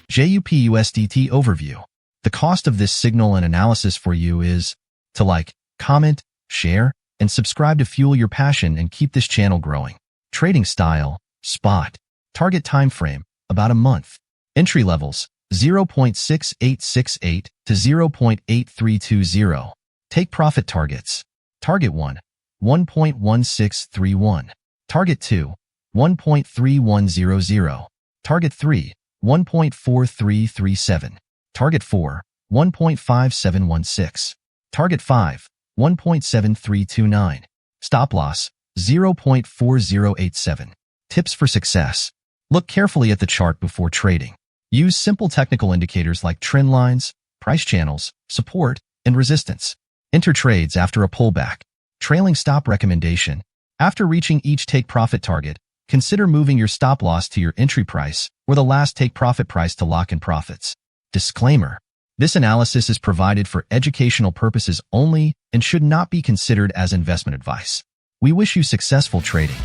JUP-USDT Overview. The cost of this signal and analysis for you is to like, comment, share, and subscribe to fuel your passion and keep this channel growing. Trading style, spot. Target time frame, about a month. Entry levels, 0.6868 to 0.8320. Take profit targets. Target 1, 1.1631. Target 2, 1.3100. Target 3, 1.4337. Target 4, 1.5716. Target 5, 1.7329. Stop loss, 0.4087. Tips for success. Look carefully at the chart before trading. Use simple technical indicators like trend lines, price channels, support, and resistance. Enter trades after a pullback. Trailing stop recommendation. After reaching each take profit target, consider moving your stop loss to your entry price or the last take profit price to lock in profits. Disclaimer. This analysis is provided for educational purposes only and should not be considered as investment advice. We wish you successful trading.